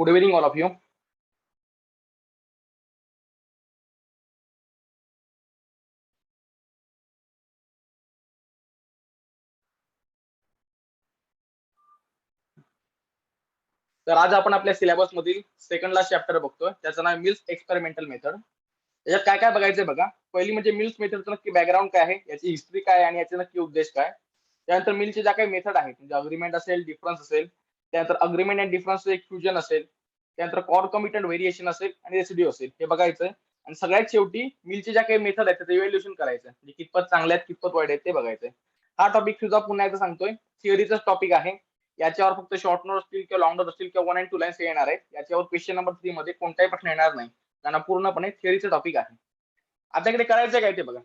Good evening, all of you. तर आज आपण आपल्या सिलेबस मधील सेकंड लास्ट चॅप्टर बघतोय, त्याचं नाव मिल्स एक्सपेरिमेंटल मेथड. याच्यात काय काय बघायचंय बघा. पहिली म्हणजे मिल्स मेथडचं नक्की बॅकग्राऊंड काय आहे, याची हिस्ट्री काय आहे आणि याचे नक्की उद्देश काय. त्यानंतर मिलचे ज्या काही मेथड आहेत, म्हणजे अग्रीमेंट असेल, डिफरन्स असेल, त्यानंतर अग्रीमेंट अँड डिफरन्स एक फ्युजन असेल, त्यानंतर कॉन्कॉमिटंट व्हेरिएशन असेल आणि रेसिड्यू असेल, हे बघायचंय. आणि सगळ्यात शेवटी मिलचे ज्या काही मेथड आहेत त्याचं इव्हॅल्युएशन करायचं, म्हणजे कितपत चांगले आहेत कितपत वाईट आहेत ते बघायचंय. हा टॉपिक सुद्धा पुन्हा एकदा सांगतोय, थिअरीचाच टॉपिक आहे. याच्यावर फक्त शॉर्ट नोट असतील किंवा लॉंग नोट असतील किंवा 1 and 2 लाईन्स येणार आहेत. याच्यावर क्वेश्चन नंबर 3 मध्ये कोणताही प्रश्न येणार नाही, कारण पूर्णपणे थिअरीचं टॉपिक आहे. आता इकडे करायचं काय ते बघा.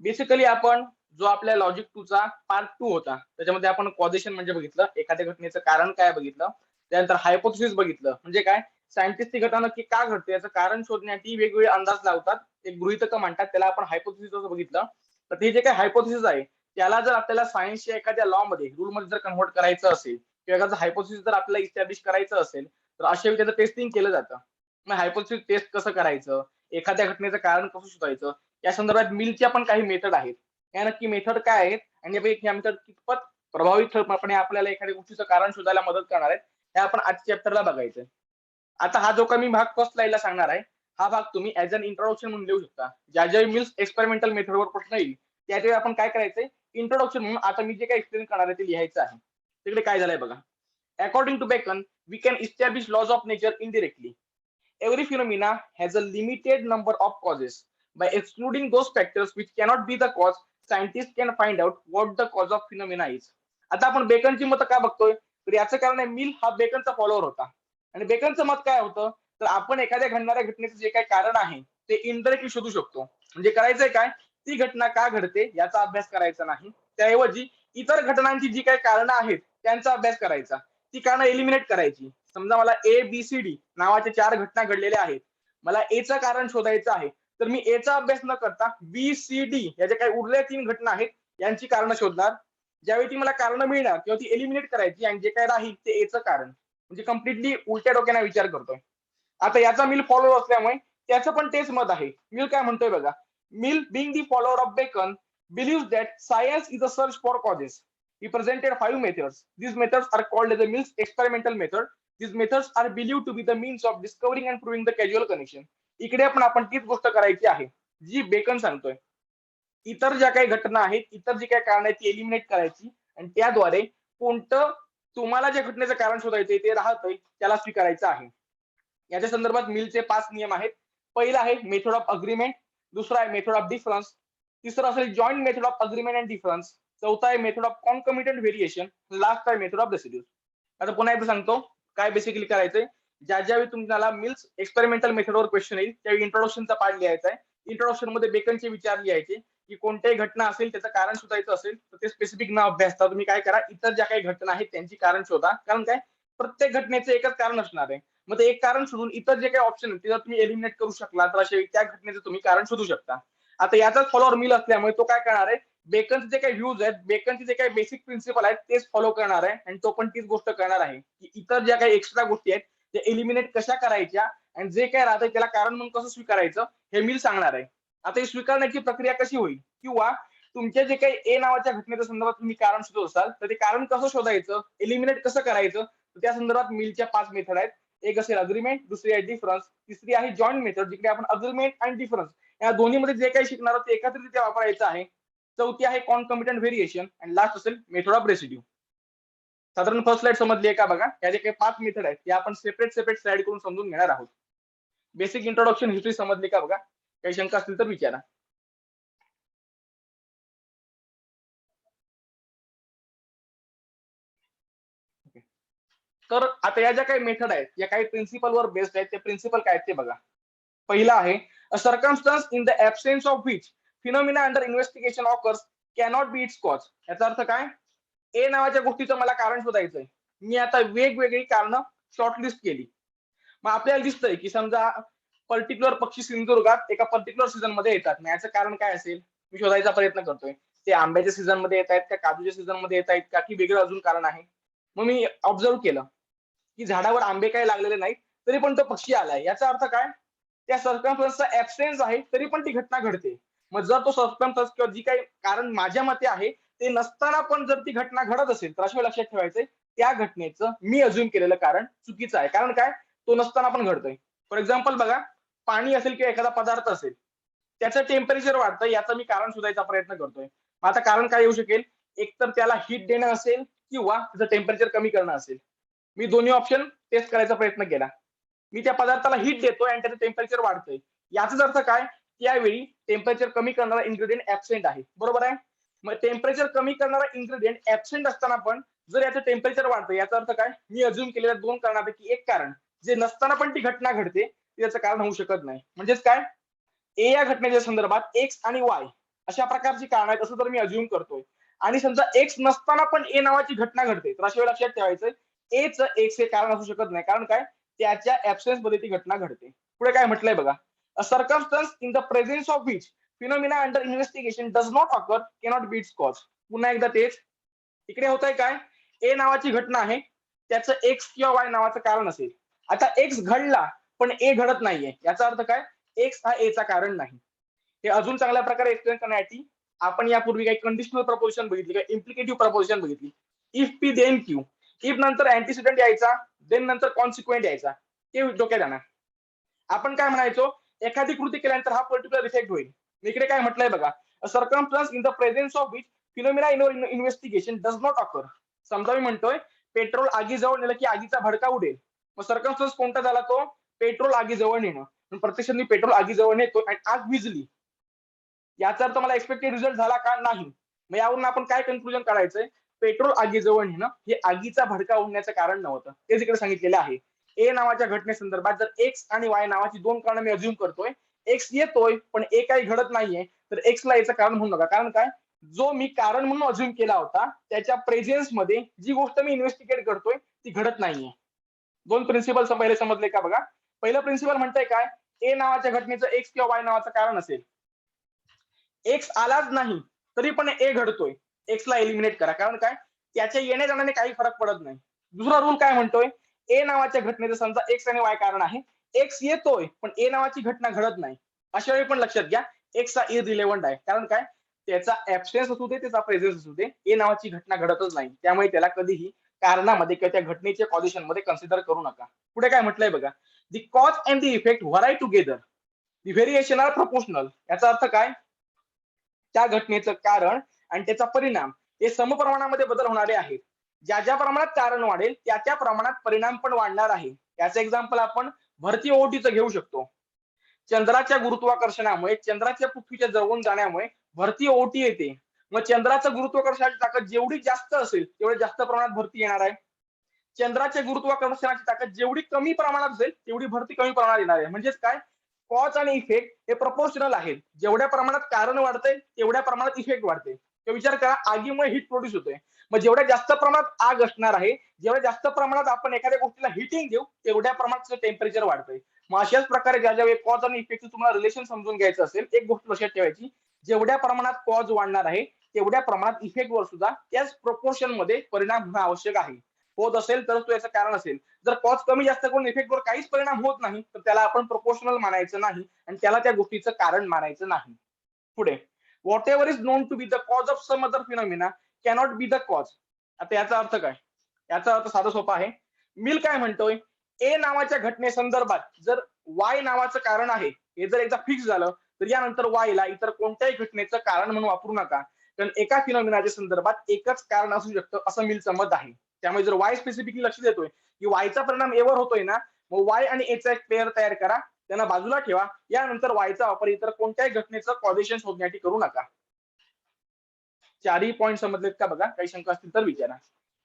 बेसिकली आपण जो आपल्या लॉजिक 2 चा पार्ट 2 होता, त्याच्यामध्ये आपण कॉझेशन म्हणजे बघितलं, एखाद्या घटनेचं कारण काय बघितलं. त्यानंतर हायपोथेसिस बघितलं, म्हणजे काय, सायंटिस्ट ती घटना नक्की का घडते याचं कारण शोधण्यासाठी वेगवेगळे अंदाज लावतात, एक गृहीतक म्हणतात, त्याला आपण हायपोथेसिस असं बघितलं. तर ते जे काही हायपोथेसिस आहे त्याला जर आपल्याला सायन्सच्या एखाद्या लॉ मध्ये रूल मध्ये जर कन्व्हर्ट करायचं असेल किंवा एखादं हायपोथेसिस जर आपल्याला इस्टॅब्लिश करायचं असेल तर अशा वेळी त्याचं टेस्टिंग केलं जातं. मग हायपोथेसिस टेस्ट कसं करायचं, एखाद्या घटनेचं कारण कसं शोधायचं, या संदर्भात मिलच्या पण काही मेथड आहेत. या नक्की मेथड काय आहेत आणि या मेथड कितपत प्रभावीपणे आपल्याला एखाद्या गोष्टीचं कारण शोधायला मदत करणार आहेत, हे आपण आजच्या चॅप्टरला बघायचं. आता हा जो काही मी भाग फर्स्ट स्लाइडला सांगणार आहे, हा भाग तुम्ही ऍज अन इंट्रोडक्शन म्हणून लिहू शकता. ज्या ज्या मिल्स एक्सपेरिमेंटल मेथडवर प्रश्न येईल त्यावेळी आपण काय करायचंय, इंट्रोडक्शन म्हणून आता मी जे काही एक्सप्लेन करणार आहे ते लिहायचं आहे. तिकडे काय झालंय बघा. According to Bacon we can establish laws of nature indirectly. Every phenomena has a limited number of causes. By excluding those factors which cannot be the cause, scientists can find out what the cause of phenomena is. आता आपण बेकनची मत काय बघतोय, तर याचं कारण आहे mill हा बेकनचा फॉलोअर होता. आणि बेकनचं मत काय होतं, तर आपण एखाद्या घडणाऱ्या घटनेचं जे काही कारण आहे ते इनडायरेक्टली शोधू शकतो. म्हणजे करायचंय काय, ती घटना का घडते याचा अभ्यास करायचा नाही, त्याऐवजी इतर घटनांची जी काही कारणं आहेत त्यांचा अभ्यास करायचा, ती कारणं एलिमिनेट करायची. समजा मला ABCD नावाच्या 4 घटना घडलेल्या आहेत, मला एचं कारण शोधायचं आहे, तर मी एचा अभ्यास न करता BCD या ज्या काही उरल्या 3 घटना आहेत यांची कारणं शोधणार. ज्यावेळी ती मला कारणं मिळणार किंवा ती एलिमिनेट करायची आणि जे काही राहील ते एचं कारण, म्हणजे कम्प्लिटली उलट्या डोक्याने विचार करतोय. आता याचा मिल फॉलोअर असल्यामुळे त्याचं पण तेच मत आहे. मिल काय म्हणतोय बघा. Mill being the follower of Bacon believes that science is a search for causes. He presented 5 methods. These methods are called as the Mill's experimental method. These methods are believed to be the means of discovering and proving the causal connection. इकडे पण आपण तीच गोष्ट करायची आहे जी beacon सांगतोय. इतर ज्या काही घटना आहेत, इतर जी काही कारण आहेत ती एलिमिनेट करायची आणि त्याद्वारे कोणतं तुम्हाला ज्या घटनेचं कारण शोधायचंय ते राहतंय त्याला स्वीकारायचं आहे. याच्या संदर्भात मिलचे 5 नियम आहेत. पहिला आहे मेथड ऑफ अग्रीमेंट, दुसरा आहे मेथड ऑफ डिफरन्स, तिसरा असेल joint method of agreement and difference, चौथा आहे मेथड ऑफ कॉन्कमिटंट व्हेरिएशन, लास्ट आहे मेथड ऑफ रेसिड्यूज. आता पुन्हा एकदा सांगतो काय बेसिकली करायचंय. ज्यावेळी तुम्हाला मिल्स एक्सपेरिमेंटल मेथडवर क्वेश्चन येईल त्यावेळी इंट्रोडक्शनचा पार्ट लिहायचा आहे. इंट्रोडक्शन मध्ये बेकनचे विचार लिहायचे की कोणत्याही घटना असेल त्याचं कारण शोधायचं असेल तर ते स्पेसिफिक न अभ्यासता तुम्ही काय करा, इतर ज्या काही घटना आहेत त्यांची कारण शोधा. कारण काय, प्रत्येक घटनेचं एकच कारण असणार आहे. मग ते एक कारण शोधून इतर जे काही ऑप्शन आहेत ते जर तुम्ही एलिमिनेट करू शकला तर अशा त्या घटनेचं तुम्ही कारण शोधू शकता. आता याचाच फॉलोअर मिल असल्यामुळे तो काय करणार आहे, बेकनचे जे काही व्ह्यूज आहेत, बेकनचे जे काही बेसिक प्रिन्सिपल आहेत तेच फॉलो करणार आहे आणि तो पण तीच गोष्ट करणार आहे की इतर ज्या काही एक्स्ट्रा गोष्टी आहेत त्या एलिमिनेट कशा करायच्या आणि जे काय राहतं त्याला कारण म्हणून कसं स्वीकारायचं हे मिल सांगणार आहे. आता ही स्वीकारण्याची प्रक्रिया कशी होईल, किंवा तुमच्या जे काही ए नावाच्या घटनेच्या संदर्भात तुम्ही कारण शोधत असाल तर ते कारण कसं शोधायचं, एलिमिनेट कसं करायचं, त्या संदर्भात मिलच्या 5 मेथड आहेत. एक असेल अग्रीमेंट, दुसरी आहे डिफरन्स, तिसरी आहे जॉईंट मेथड जिकडे आपण अग्रीमेंट आणि डिफरन्स या दोन्हीमध्ये जे काही शिकणार आहोत ते एकत्रित वापरायचं आहे. चौथी आहे कॉन्कमिटंट व्हेरिएशन आणि लास्ट असेल मेथड ऑफ रेसिड्यू. साधारण फर्स्ट स्लाइड समजली आहे का बघा. या जे काही 5 मेथड आहेत ते आपण सेपरेट स्लाइड करून समजून घेणार आहोत. बेसिक इंट्रोडक्शन हिस्ट्री समजली का बघा. काही शंका असतील तर विचारा. तर आता या ज्या काही मेथड आहेत या काही प्रिन्सिपलवर बेस्ड आहेत. ते प्रिन्सिपल काय ते बघा. पहिला आहे a circumstance in the absence of which phenomena under investigation occurs cannot be its cause. याचा अर्थ काय, ए नावाच्या गोष्टीचं मला कारण शोधायचंय. मी आता वेगवेगळी कारणं शॉर्टलिस्ट केली. मग आपल्याला दिसतंय की समजा पर्टिक्युलर पक्षी सिंधुदुर्गात एका पर्टिक्युलर सीझन मध्ये येतात. मग याचं कारण काय असेल मी शोधायचा प्रयत्न करतोय. ते आंब्याच्या सीझन मध्ये येत आहेत का, काजूच्या सीझन मध्ये येत आहेत का, की वेगळं अजून कारण आहे. मग मी ऑब्झर्व्ह केलं की झाडावर आंबे काही लागलेले नाहीत तरी पण तो पक्षी आलाय, याचा अर्थ काय? त्या सर्कमस्टन्सचा ऍब्सेन्स आहे तरी पण ती घटना घडते. मग जर तो सर्कमस्टन्स किंवा जी काही कारण माझ्या मते आहे ते नसताना पण जर ती घटना घडत असेल तर अशा वेळी लक्षात ठेवायचंय त्या घटनेचं मी अज्युम केलेलं कारण चुकीचं आहे. कारण काय? तो नसताना पण घडतोय. फॉर एक्झाम्पल बघा, पाणी असेल किंवा एखादा पदार्थ असेल, त्याचं टेम्परेचर वाढतं याचं मी कारण शोधायचा प्रयत्न करतोय. मग आता कारण काय येऊ शकेल? एकतर त्याला हीट देणं असेल किंवा त्याचं टेम्परेचर कमी करणं असेल. मी दोन्ही ऑप्शन टेस्ट करायचा प्रयत्न केला. मी त्या पदार्थाला हीट देतोय आणि त्याचं टेम्परेचर वाढतंय. याचाच अर्थ काय? त्यावेळी टेम्परेचर कमी करणारा इन्ग्रेडियंट ऍबसेंट आहे. बरोबर आहे? मग टेम्परेचर कमी करणारा इन्ग्रेडियंट ऍबसेंट असताना पण जर याचं टेम्परेचर वाढतं याचा अर्थ काय? मी अज्युम केलेल्या दोन कारणापैकी एक कारण जे नसताना पण ती घटना घडते त्याचं कारण होऊ शकत नाही. म्हणजेच काय? ए या घटनेच्या संदर्भात एक्स आणि वाय अशा प्रकारची कारण आहेत असं तर मी अज्युम करतोय. आणि समजा एक्स नसताना पण ए नावाची घटना घडते तर अशा वेळी लक्षात ठेवायचं एच एक्स हे कारण असू शकत नाही. कारण काय? त्याच्या ऍब्सेन्स मध्ये ती घटना घडते. पुढे काय म्हटलंय बघा, a circumstance in the presence of which phenomena under investigation does not occur cannot be its cause. पुन्हा एकदा तेच, इकडे होतंय काय? ए नावाची घटना आहे, त्याचं एक्स किंवा वाय नावाचं कारण असेल. आता एक्स घडला पण ए घडत नाहीये, याचा अर्थ काय? एक्स हा एचा कारण नाही. हे अजून चांगल्या प्रकारे एक्सप्लेन करण्यासाठी आपण यापूर्वी काही कंडिशनल प्रपोजिशन बघितली, काही इम्प्लिकेटिव्ह प्रपोजिशन बघितली. If P then Q, if नंतर अँटीसिडेंट यायचा, देन नंतर कॉन्सिक्वेंट यायचा, ते डोक्यात आणा. आपण काय म्हणायचो? एखादी कृती केल्यानंतर हा पर्टिक्युलर इफेक्ट होईल. इकडे काय म्हटलंय बघा, circumstance in the presence of which phenomena in investigation does not occur. समजा मी म्हणतोय पेट्रोल आगीजवळ नेलं की आगीचा भडका उडेल. मग सर्कमस्टन्स कोणता झाला तो? पेट्रोल आगीजवळ नेणं. प्रत्यक्षात मी पेट्रोल आगीजवळ नेतो आणि आग विझली. याचा अर्थ मला एक्सपेक्टेड रिझल्ट झाला का? नाही. मग यावरून आपण काय कन्क्लुजन काढायचंय? पेट्रोल आगीजवळ नेणं हे आगीचा भडका उडण्याचं कारण नव्हतं. तेच इकडे सांगितलेलं आहे. ए नावाच्या घटनेसंदर्भात जर एक्स आणि वाय नावाची दोन कारण मी अज्युम करतोय, एक्स येतोय पण ए काही घडत नाहीये, तर एक्सला याचं कारण म्हणू नका. कारण काय? जो मी कारण म्हणून अज्युम केला होता त्याच्या प्रेझेन्स मध्ये जी गोष्ट मी इन्व्हेस्टिगेट करतोय ती घडत नाहीये. दोन प्रिन्सिपल पहिले समजले का बघा. पहिलं प्रिन्सिपल म्हणतंय काय? ए नावाच्या घटनेचं एक्स किंवा वाय नावाचं कारण असेल, एक्स आलाच नाही तरी पण ए घडतोय, एक्सला एलिमिनेट करा. कारण काय? त्याच्या येण्या जाण्याने काही फरक पडत नाही. दुसरा रूल काय म्हणतोय? ए नावाच्या घटनेचं समजा एक्स आणि वाय कारण आहे, एक्स येतोय पण ए नावाची घटना घडत नाही. अशा वेळी पण लक्षात घ्या एक्स हा इररिलेव्हंट आहे. कारण काय? त्याचा ऍब्सेन्स असू दे त्याचा प्रेझेन्स असू दे, ए नावाची घटना घडतच नाही. त्यामुळे त्याला कधीही कारणामध्ये किंवा त्या घटनेच्या कॉजिशन मध्ये कन्सिडर करू नका. पुढे काय म्हटलंय बघा, the cause and the effect vary together, the variation are proportional. याचा अर्थ काय? त्या घटनेचं कारण आणि त्याचा परिणाम हे समप्रमाणामध्ये बदल होणारे आहेत. ज्या ज्या प्रमाणात कारण वाढेल त्या त्या प्रमाणात परिणाम पण वाढणार आहे. याचं एक्झाम्पल आपण भरती ओहोटीचं घेऊ शकतो. चंद्राच्या गुरुत्वाकर्षणामुळे चंद्राच्या पृथ्वीच्या जवळून जाण्यामुळे भरती ओहोटी येते. मग चंद्राचं गुरुत्वाकर्षणाची ताकद जेवढी जास्त असेल तेवढी जास्त प्रमाणात भरती येणार आहे. चंद्राच्या गुरुत्वाकर्षणाची ताकद जेवढी कमी प्रमाणात असेल तेवढी भरती कमी प्रमाणात येणार आहे. म्हणजेच काय? कॉज आणि इफेक्ट हे प्रपोर्शनल आहेत. जेवढ्या प्रमाणात कारण वाढतंय तेवढ्या प्रमाणात इफेक्ट वाढते. तर विचार करा, आगीमुळे हीट प्रोड्यूस होते. मग जेवढ्या जास्त प्रमाणात आग असणार आहे, जेवढ्या जास्त प्रमाणात आपण एखाद्या गोष्टीला हिटिंग देऊ तेवढ्या प्रमाणात टेम्परेचर वाढतंय. मग अशाच प्रकारे ज्या ज्या कॉज आणि इफेक्टचं तुम्हाला रिलेशन समजून घ्यायचं असेल, एक गोष्ट लक्षात ठेवायची, जेवढ्या प्रमाणात कॉज वाढणार आहे तेवढ्या प्रमाणात इफेक्टवर सुद्धा त्याच प्रोपोर्शन मध्ये परिणाम होणं आवश्यक आहे. होत असेल तर तो याचं कारण असेल. जर कॉज कमी जास्त करून इफेक्टवर काहीच परिणाम होत नाही तर त्याला आपण प्रोपोर्शनल मानायचं नाही आणि त्याला त्या गोष्टीचं कारण मानायचं नाही. पुढे, whatever is known to be the cause of some other phenomena cannot be the cause. आता याचा अर्थ काय? याचा अर्थ साधा सोपा आहे. मिल काय म्हणतोय? ए नावाच्या घटनेसंदर्भात जर वाय नावाचं कारण आहे हे जर एकदा फिक्स झालं तर यानंतर वायला इतर कोणत्याही घटनेचं कारण म्हणून वापरू नका. कारण एका फिनॉमिनाच्या संदर्भात एकच कारण असू शकतं असं मिलचं मत आहे. त्यामुळे जर वाय स्पेसिफिकली लक्ष देतोय की वायचा परिणाम एवर होतोय ना, मग वाय आणि एचा एक पेअर तयार करा, त्यांना बाजूला ठेवा. यानंतर वायचा वापर इतर कोणत्याही घटनेचं कॉझेशन शोधण्यासाठी करू नका. चारही पॉईंट समजलेत का बघा? काही शंका असतील तर विचारा.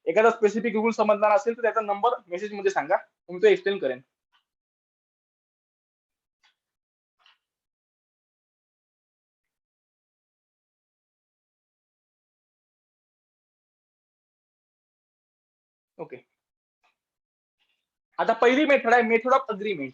एखादा स्पेसिफिक रूल समजणार असेल तर त्याचा नंबर मेसेज मध्ये सांगा, मी तो एक्सप्लेन करेन. ओके, आता पहिली मेथड आहे method of agreement.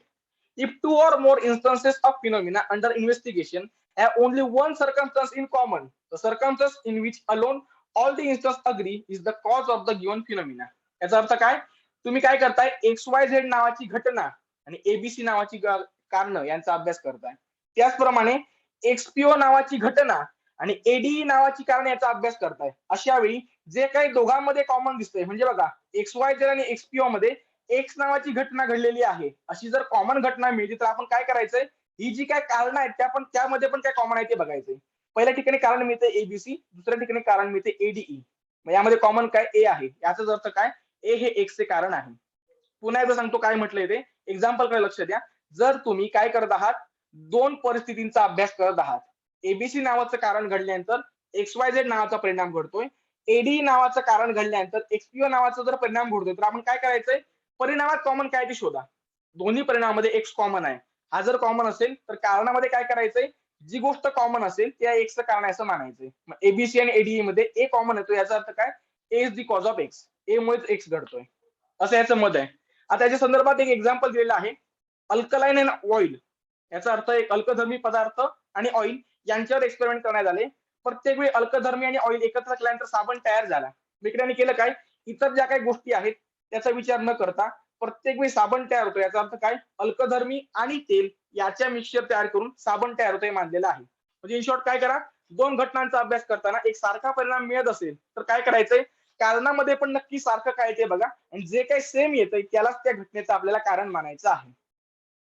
If two or more instances of phenomena under investigation have only one circumstance in common, the circumstance in which alone all the instances agree is the cause of the given phenomena. याचा अर्थ काय? तुम्ही काय करताय? XYZ नावाची घटना आणि ABC नावाची कारण यांचा अभ्यास करताय. त्याचप्रमाणे एक्सपीओ नावाची घटना आणि एडीई नावाची कारण याचा अभ्यास करताय. अशा वेळी जे काही दोघांमध्ये कॉमन दिसतंय म्हणजे बघा XYZ आणि एक्सपीओ मध्ये एक्स नावाची घटना घडलेली आहे, अशी जर कॉमन घटना मिळते तर आपण काय करायचंय, ही जी काय कारण आहेत त्या पण त्यामध्ये पण काय कॉमन आहे ते बघायचंय. पहिल्या ठिकाणी कारण मिळते एबीसी, दुसऱ्या ठिकाणी कारण मिळते एडीई. यामध्ये कॉमन काय ए आहे, याचाच अर्थ काय, ए हे एक्स चे कारण आहे. पुन्हा एकदा सांगतो काय म्हटलंय ते, एक्झाम्पल कडे लक्ष द्या. जर तुम्ही काय करत आहात, दोन परिस्थितींचा अभ्यास करत आहात. एबीसी नावाचं कारण घडल्यानंतर XYZ नावाचा परिणाम घडतोय, एडी नावाचं कारण घडल्यानंतर एक्सपीओ नावाचा जर परिणाम घडतोय तर आपण काय करायचंय, परिणामात कॉमन काय ते शोधा. दोन्ही परिणामामध्ये एक्स कॉमन आहे. हा जर कॉमन असेल तर कारणामध्ये काय करायचंय, जी गोष्ट कॉमन असेल त्या एक्सचं कारण आहे असं मानायचंय. मग एबीसी आणि एडीई मध्ये ए कॉमन येतो, याचा अर्थ काय, A is the cause of X, A मुळेच एक्स घडतोय, असं याचं मत आहे. आता याच्या संदर्भात एक एक्झाम्पल दिलेलं आहे, अल्कलाइन अँड ऑइल. याचा अर्थ एक अल्कधर्मी पदार्थ आणि ऑइल यांच्यावर एक्सपेरिमेंट करण्यात आले. प्रत्येक वेळी अल्कधर्मी आणि ऑइल एकत्र केल्यानंतर साबण तयार झाला. विक्र्याने केलं काय, इतर ज्या काही गोष्टी आहेत त्याचा विचार न करता प्रत्येक वेळी साबण तयार होतो, याचा अर्थ काय, अल्कधर्मी आणि तेल याच्या मिक्सचर तयार करून साबण तयार होतोय मानलेलं आहे. म्हणजे इन शॉर्ट काय करा, दोन घटनांचा अभ्यास करताना एक सारखा परिणाम मिळत असेल तर काय करायचंय, कारणामध्ये पण नक्की सारखं काय ते बघा आणि जे काही सेम येतंय त्यालाच त्या घटनेचं आपल्याला कारण मानायचं आहे.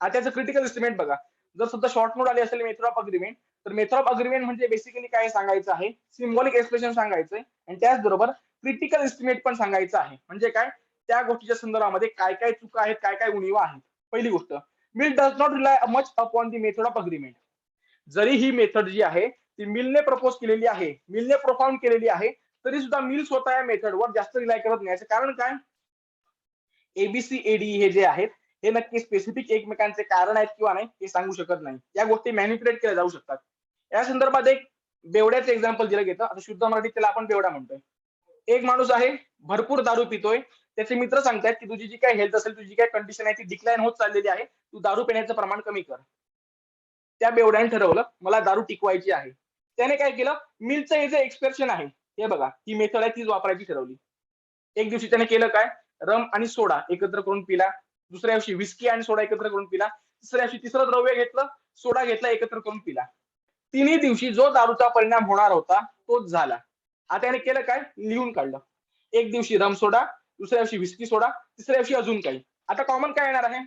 आता त्याचं क्रिटिकल एस्टिमेट बघा. जर सुद्धा शॉर्ट नोट आली असेल मेथड ऑफ अग्रीमेंट, तर मेथड ऑफ अग्रीमेंट म्हणजे बेसिकली काय सांगायचं आहे, सिम्बॉलिक एक्सप्रेशन सांगायचंय आणि त्याचबरोबर क्रिटिकल एस्टिमेट पण सांगायचं आहे. म्हणजे काय, त्या गोष्टीच्या संदर्भामध्ये काय काय चुका आहेत, काय काय उणीवा आहेत. पहिली गोष्ट, mill does not rely much upon the method of agreement. जरी ही मेथड जी आहे ती मिलने प्रपोज केलेली आहे, मिलने प्रोफाउंड केलेली आहे, तरी सुद्धा मिल स्वतः या मेथडवर जास्त रिलाय करत नाही. याचं कारण काय, एबीसी हे जे आहेत हे नक्की स्पेसिफिक एकमेकांचे कारण आहेत किंवा नाही हे सांगू शकत नाही. या गोष्टी मॅनिप्युलेट केल्या जाऊ शकतात. या संदर्भात एक बेवड्याचं एक्झाम्पल दिलं गेलं, आता शुद्ध मराठीत त्याला आपण बेवडा म्हणतोय. एक माणूस आहे, भरपूर दारू पितोय. त्याचे मित्र सांगतायत की तुझी जी काही हेल्थ असेल, तुझी काय कंडिशन आहे ती डिक्लाइन होत चाललेली आहे, तू दारू पिण्याचं प्रमाण कमी कर. त्या बेवड्याने ठरवलं मला दारू टिकवायची आहे. त्याने काय केलं, मिलचं हे जे एक्सप्रेशन आहे हे बघा, ही मेथड आहे तीच वापरायची ठरवली. एक दिवशी त्याने केलं काय, रम आणि सोडा एकत्र करून पिला. दुसऱ्या दिवशी विस्की आणि सोडा एकत्र करून पिला. तिसऱ्या दिवशी तिसरं द्रव्य घेतलं, सोडा घेतला, एकत्र करून पिला. तिन्ही दिवशी जो दारूचा परिणाम होणार होता तोच झाला. आता त्याने केलं काय, लिहून काढलं. एक दिवशी रम सोडा, दुसऱ्या दिवशी विस्की सोडा, तिसऱ्या दिवशी अजून काही. आता कॉमन काय येणार आहे,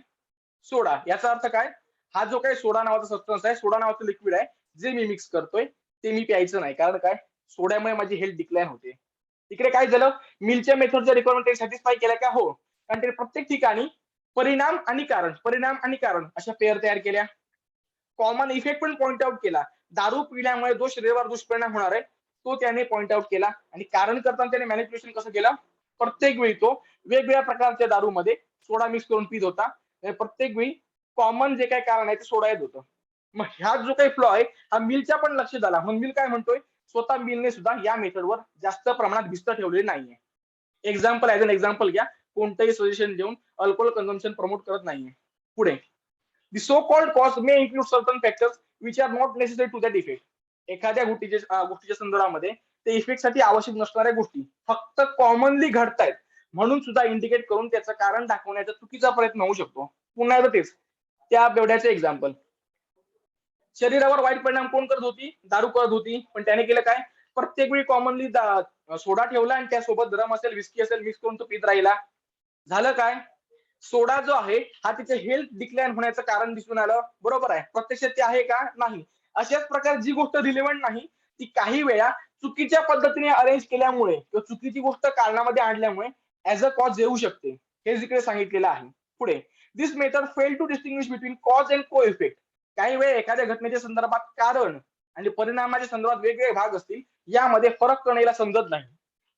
सोडा. याचा अर्थ काय, हा जो काही सोडा नावाचा सबस्टन्स आहे, सोडा नावाचं लिक्विड आहे, जे मी मिक्स करतोय ते मी प्यायचं नाही. कारण काय, सोड्यामुळे माझी हेल्थ डिक्लाइन होते. इकडे काय झालं, मिलच्या मेथडच्या रिक्वायरमेंट सॅटिस्फाय केल्या का, हो. कारण ते प्रत्येक ठिकाणी परिणाम आणि कारण, परिणाम आणि कारण अशा पेअर तयार केल्या. कॉमन इफेक्ट पण पॉइंट आउट केला. दारू पिल्यामुळे जो शरीरावर दुष्परिणाम होणार आहे तो त्याने पॉइंट आउट केला. आणि कारण करताना त्याने मॅनिप्युलेशन कसं केलं, प्रत्येक वेळी तो वेगवेगळ्या प्रकारच्या दारूमध्ये सोडा मिक्स करून पित होता. प्रत्येक वेळी कॉमन जे काही कारण आहे ते सोडा येत होतं. मग ह्या जो काही फ्लॉ आहे हा मिलच्या पण लक्षात आला. मग मिल काय म्हणतोय, स्वतः मिलने सुद्धा या मेथडवर जास्त प्रमाणात भिस्त ठेवलेली नाहीये. एक्झाम्पल ऍज अन एक्झाम्पल घ्या, कोणतंही सजेशन देऊन अल्कोहोल कन्झम्पशन प्रमोट करत नाहीये. पुढे, the so called cause may include certain factors which are not necessary to that effect. एखाद्या गोष्टीच्या संदर्भामध्ये ते इफेक्ट साठी आवश्यक नसणाऱ्या गोष्टी फक्त कॉमनली घडतायत म्हणून सुद्धा इंडिकेट करून त्याचं कारण दाखवण्याचा चुकीचा प्रयत्न होऊ शकतो. पुन्हा एकदा तेच, त्या बेवड्याचे एक्झाम्पल. शरीरावर वाईट परिणाम कोण करत होती, दारू करत होती. पण त्याने केलं काय, प्रत्येक वेळी कॉमनली सोडा ठेवला आणि त्यासोबत रम असेल, विस्की असेल मिक्स करून तो पित राहिला. झालं काय, सोडा जो आहे हा तिचे हेल्थ डिक्लाइन होण्याचं कारण दिसून आलं. बरोबर आहे, प्रत्यक्षात ते आहे का, नाही. अशाच प्रकारे जी गोष्ट रिलेव्हंट नाही ती काही वेळा चुकीच्या पद्धतीने अरेंज केल्यामुळे किंवा चुकीची गोष्ट कारणामध्ये आणल्यामुळे ऍज अ कॉज येऊ शकते, हे जिकडे सांगितलेलं आहे. पुढे, this method fail to distinguish between cause and co effect. काही वेळ एखाद्या घटनेच्या संदर्भात कारण आणि परिणामाच्या संदर्भात वेगवेगळे भाग असतील, यामध्ये फरक करण्याला समजत नाही.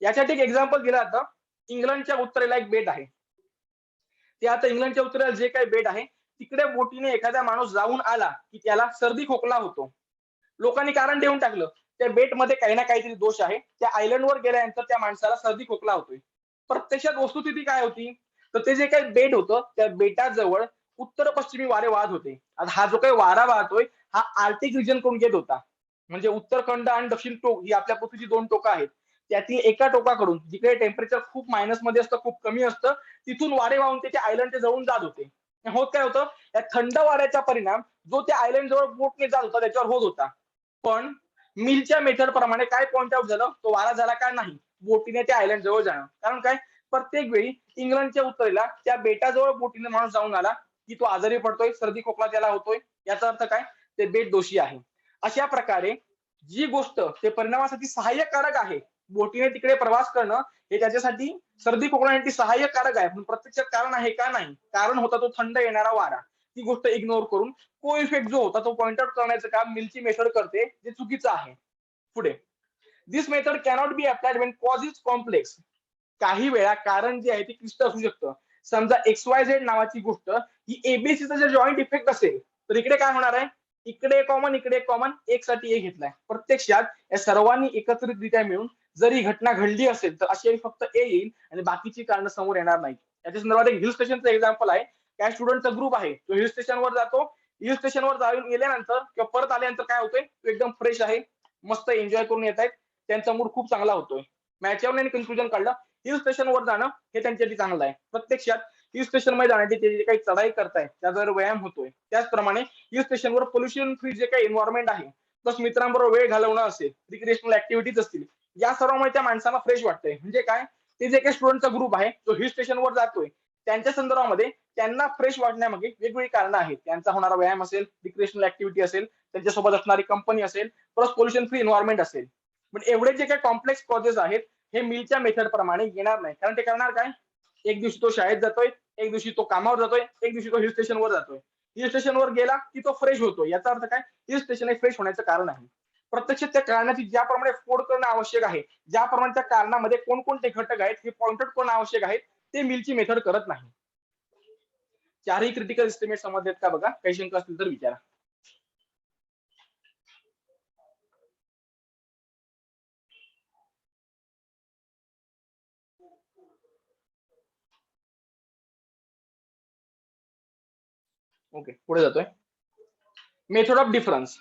यासाठी एक एक्झाम्पल दिलं जातं. इंग्लंडच्या उत्तरेला एक बेट आहे. ते आता इंग्लंडच्या उत्तरेला जे काही बेट आहे तिकडे बोटीने एखादा माणूस जाऊन आला की त्याला सर्दी खोकला होतो. लोकांनी कारण देऊन टाकलं, त्या बेटमध्ये काही ना काहीतरी दोष आहे. त्या आयलंडवर गेल्यानंतर त्या माणसाला सर्दी खोकला होतोय. प्रत्यक्षात वस्तुस्थिती काय होती, तर ते जे काही बेट होतं त्या बेटाजवळ उत्तर पश्चिमी वारे वाहत होते. आता हा जो काही वारा वाहतोय हा आर्टिक रिजन कडून येत होता. म्हणजे उत्तरखंड आणि दक्षिण टोक ही आपल्या पृथ्वीची दोन टोकं आहेत. त्यातील एका टोकाकडून जिकडे टेम्परेचर खूप मायनस मध्ये असतं, खूप कमी असतं, तिथून वारे वाहून त्याच्या आयलंडच्या जवळून जात होते. होत काय होतं, या थंड वाऱ्याचा परिणाम जो त्या आयलंड जवळ बोटने जात होता त्याच्यावर होत होता. पण मिलच्या मेथड प्रमाणे काय पॉइंट आउट झालं, तो वारा झाला का नाही बोटीने त्या आयलंड जवळ जाणं. कारण काय, प्रत्येक वेळी इंग्लंडच्या उत्तरेला त्या बेटाजवळ बोटीने माणूस जाऊन आला की तो आजारी पडतोय, सर्दी खोकला त्याला होतोय, याचा अर्थ काय, ते बेट दोषी आहे. अशा प्रकारे जी गोष्ट ते परिणामासाठी सहाय्यकारक आहे, बोटीने तिकडे प्रवास करणं हे त्याच्यासाठी सर्दी खोकल्यासाठी सहाय्यकारक आहे, पण प्रत्यक्षात कारण आहे का, नाही. कारण होता तो थंड येणारा वारा. ती गोष्ट इग्नोर करून को इफेक्ट जो होता तो पॉइंट आउट करण्याचं काम मिलची मेथड करते, जे चुकीचं आहे. पुढे, this method cannot be applied when cause is complex. काही वेळा कारण जे आहे ते क्लिष्ट असू शकतं. समजा XYZ नावाची गोष्ट ही एबीसीचा जर जॉईंट इफेक्ट असेल, तर इकडे काय होणार आहे, इकडे कॉमन इकडे कॉमन, एक साठी एक घेतलाय. प्रत्यक्षात या सर्वांनी एकत्रितरित्या मिळून जर ही घटना घडली असेल तर अशी फक्त ए येईल आणि बाकीची कारण समोर येणार नाही. याच्या संदर्भात एक हिल स्टेशनचं एक्झाम्पल आहे. काय स्टुडंटचा ग्रुप आहे, तो हिल स्टेशनवर जातो. हिल स्टेशनवर जाऊन गेल्यानंतर किंवा परत आल्यानंतर काय होतंय, तो एकदम फ्रेश आहे, मस्त एन्जॉय करून येत आहेत, त्यांचा मूड खूप चांगला होतोय. मॅचवर कन्क्लुजन काढलं, हिल स्टेशनवर जाणं हे त्यांच्यासाठी चांगलं आहे. प्रत्यक्षात हिल स्टेशन मध्ये जाण्याची ते जे काही चढाई करताय त्याचा जर व्यायाम होतोय, त्याचप्रमाणे हिल स्टेशनवर पोल्युशन फ्री जे काही एन्व्हायरमेंट आहे, प्लस मित्रांबरोबर वेळ घालवणं असेल, रिक्रिएशनल ऍक्टिव्हिटीज असतील, या सर्वांमुळे त्या माणसाला फ्रेश वाटतंय. म्हणजे काय, ते जे काही स्टुडंटचा ग्रुप आहे तो हिल स्टेशनवर जातोय, त्यांच्या संदर्भामध्ये त्यांना फ्रेश वाटण्यामागे वेगवेगळी कारणं आहेत. त्यांचा होणारा व्यायाम असेल, रिक्रिएशनल ऍक्टिव्हिटी असेल, त्यांच्यासोबत असणारी कंपनी असेल, प्लस पोल्युशन फ्री एन्व्हायरमेंट असेल. पण एवढे जे काही कॉम्प्लेक्स कॉजेस आहेत हे मिलच्या मेथड प्रमाणे येणार नाही. कारण ते करणार काय, एक दिवशी तो शाळेत जातोय, एक दिवशी तो कामावर जातोय, एक दिवशी तो हिल स्टेशनवर जातोय. हिल स्टेशनवर गेला की तो फ्रेश होतो, याचा अर्थ काय, हिल स्टेशन हे फ्रेश होण्याचं कारण आहे. प्रत्यक्षात त्या कारणाची ज्याप्रमाणे फोड करणं आवश्यक आहे, ज्याप्रमाणे त्या कारणामध्ये कोणकोणते घटक आहेत हे पॉइंट आउट करणं आवश्यक आहे, ते मिलची मेथड करत नाही. चारही क्रिटिकल एस्टिमेट समजलेत का बघा, काही शंका असतील तर विचारा. ओके, पुढे जातोय. Method of difference.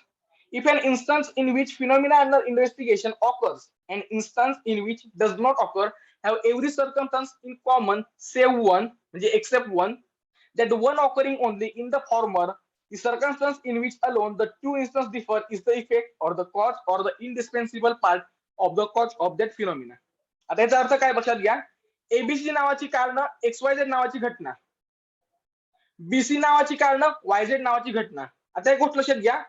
If an instance in which phenomena under investigation occurs, an instance in which does not occur, have every circumstance in common save one, except one, that one occurring only in the former, the circumstance in which alone the two instances differ is the effect or the cause or the indispensable part of the cause of that phenomena. आता याचा अर्थ काय लक्षात घ्या, ABC नावाची कारण, XYZ नावाची घटना, बीसी नावाची कारण, YZ नावाची घटना. आता एक गोष्ट लक्षात घ्या,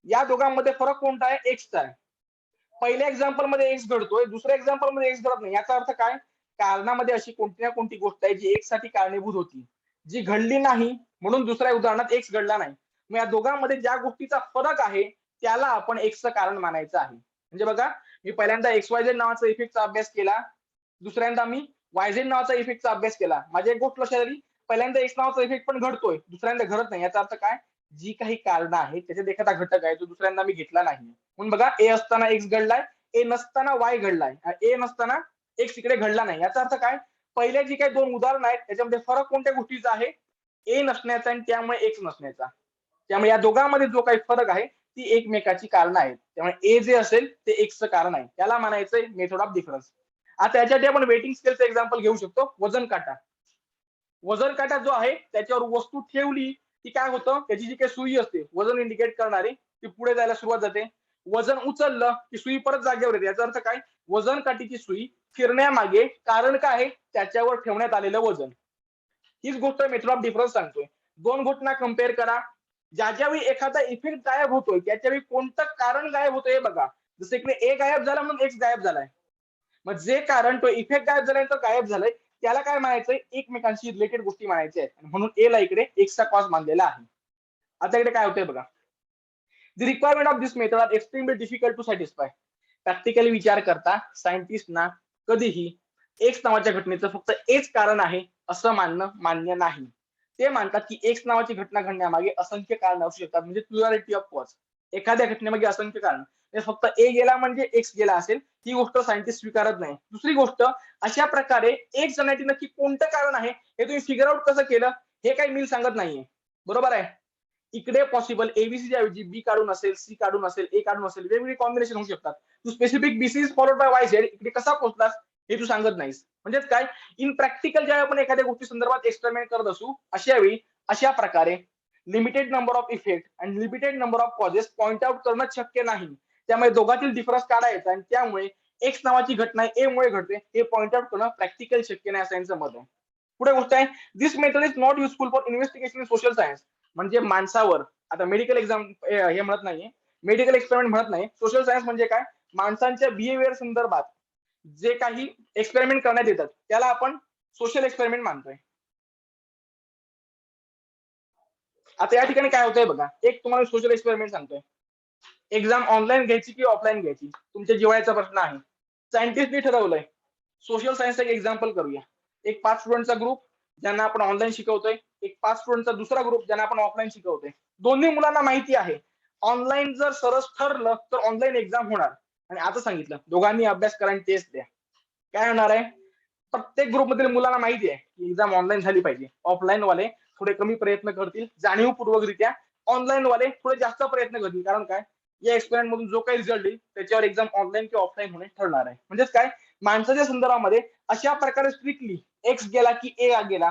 या दोघांमध्ये फरक कोणता आहे, एक्सचा आहे. पहिल्या एक्झाम्पल मध्ये एक्स घडतोय, दुसऱ्या एक्झाम्पल मध्ये एक्स घडत नाही. याचा अर्थ काय, कारणामध्ये अशी कोणती ना कोणती गोष्ट आहे जी एक्स साठी कारणीभूत होती, जी घडली नाही, म्हणून दुसऱ्या उदाहरणात एक्स घडला नाही. मग या दोघांमध्ये ज्या गोष्टीचा फरक आहे त्याला आपण एक्सचं कारण मानायचं आहे. म्हणजे बघा, मी पहिल्यांदा XYZ नावाचा इफेक्टचा अभ्यास केला, दुसऱ्यांदा मी YZ नावाचा इफेक्टचा अभ्यास केला. माझी एक गोष्ट लक्षात आली, पहिल्यांदा एक्स नावाचा इफेक्ट पण घडतोय, दुसऱ्यांदा घडत नाही. याचा अर्थ काय, जी काही कारण आहे त्याच्यात एखादा घटक आहे तो दुसऱ्यांदा मी घेतला नाही. म्हणून बघा, ए असताना एक्स घडलाय, ए नसताना वाय घडलाय, ए नसताना एक्स इकडे घडला नाही. याचा अर्थ काय, पहिल्या जी काही दोन उदाहरणं आहेत त्याच्यामध्ये फरक कोणत्या गोष्टीचा आहे, ए नसण्याचा आणि त्यामुळे एक्स नसण्याचा. त्यामुळे या दोघांमध्ये जो काही फरक आहे ती एकमेकाची कारण आहेत. त्यामुळे ए जे असेल ते एक्सचं कारण आहे, त्याला म्हणायचंय मेथड ऑफ डिफरन्स. आता याच्यासाठी आपण वेटिंग स्केलचं एक्झाम्पल घेऊ शकतो. वजन काटा, वजन काटा जो आहे त्याच्यावर वस्तू ठेवली की काय होतं, त्याची जी काही सुई असते वजन इंडिकेट करणारी, ती पुढे जायला सुरुवात जाते. वजन उचललं की सुई परत जागेवर येते. याचा अर्थ काय, वजन काठीची सुई फिरण्यामागे कारण काय आहे, त्याच्यावर ठेवण्यात आलेलं वजन. हीच गोष्ट मेथड ऑफ डिफरन्स सांगतोय. दोन घटना कम्पेअर करा, ज्या ज्यावेळी एखादा इफेक्ट गायब होतोय त्याच्यावेळी कोणतं कारण गायब होतंय हे बघा. जसं इकडे ए गायब झाला म्हणून एक्स गायब झालाय. मग जे कारण तो इफेक्ट गायब झाल्यानंतर गायब झालंय त्याला काय म्हणायचंय, एकमेकांशी रिलेटेड गोष्टी म्हणायच्या आहेत, म्हणून ए ला इकडे एक्सचा कॉज मानलेला आहे. आता इकडे काय होतंय बघा, the requirement of this method are extremely difficult to satisfy. Practically विचार करता सायंटिस्टना कधीही एक्स नावाच्या घटनेचं फक्त एच कारण आहे असं मानणं मान्य नाही. ते मानतात की एक्स नावाची घटना घडण्यामागे असंख्य कारण असू शकतात, म्हणजे प्लुरॅलिटी ऑफ कॉज. एखाद्या घटनेमागे असंख्य कारण, फक्त ए गेला म्हणजे एक्स गेला असेल ही गोष्ट सायंटिस्ट स्वीकारत नाही. दुसरी गोष्ट, अशा प्रकारे एक जणांची नक्की कोणतं कारण आहे हे तुम्ही फिगर आउट कसं केलं हे काही मी सांगत नाहीये, बरोबर आहे. इकडे पॉसिबल एबीसी ऐवजी बी काढून असेल, सी काढून असेल, ए काढून असेल, वेगवेगळे कॉम्बिनेशन होऊ शकतात. तू specific BC followed by Y Z इकडे कसा पोहोचलास हे तू सांगत नाहीस. म्हणजेच काय, इन प्रॅक्टिकल ज्यावेळी आपण एखाद्या गोष्टी संदर्भात एक्सपेरिमेंट करत असू अशा वेळी अशा प्रकारे लिमिटेड नंबर ऑफ इफेक्ट आणि limited number of causes point out करणं शक्य नाही. त्यामुळे दोघांतील डिफरन्स काढायचा आणि त्यामुळे एक्स नावाची घटना ए मुळे घडते हे पॉइंट आउट करणं प्रॅक्टिकल शक्य नाही असं यांचं मत आहे. पुढे गोष्ट आहे, this method is not useful for investigation in social science. म्हणजे माणसावर, आता मेडिकल एक्झाम हे म्हणत नाहीये, मेडिकल एक्सपेरिमेंट म्हणत नाही. सोशल सायन्स म्हणजे काय, माणसांच्या बिहेवियर संदर्भात जे काही एक्सपेरिमेंट करण्यात येतात त्याला आपण सोशल एक्सपेरिमेंट मानतोय. आता या ठिकाणी काय होतंय बघा, एक तुम्हाला सोशल एक्सपेरिमेंट सांगतोय. एक्झाम ऑनलाईन घ्यायची की ऑफलाईन घ्यायची तुमच्या जिव्हाळ्याचा प्रश्न आहे. सायंटिस्टनी ठरवलंय. सोशल सायन्सचा एक एक्झाम्पल करूया. एक 5 स्टुडंटचा ग्रुप ज्यांना आपण ऑनलाईन शिकवतोय, एक 5 स्टुडंटचा दुसरा ग्रुप ज्यांना आपण ऑफलाईन शिकवतोय. दोन्ही मुलांना माहिती आहे ऑनलाईन जर सरस ठरलं तर ऑनलाईन एक्झाम होणार. आणि आता सांगितलं दोघांनी अभ्यास करा आणि टेस्ट द्या. काय होणार आहे, प्रत्येक ग्रुपमधील मुलांना माहिती आहे की एक्झाम ऑनलाईन झाली पाहिजे. ऑफलाईन वाले थोडे कमी प्रयत्न करतील जाणीवपूर्वकरित्या, ऑनलाईन वाले थोडे जास्त प्रयत्न करतील. कारण काय, या एक्सपेरिमेंट मधून जो काही रिझल्ट येईल त्याच्यावर एक्झाम ऑनलाईन किंवा ऑफलाईन होणे ठरणार आहे. म्हणजेच काय, माणसाच्या संदर्भामध्ये अशा प्रकारे स्ट्रिक्टली एक्स गेला की ए गेला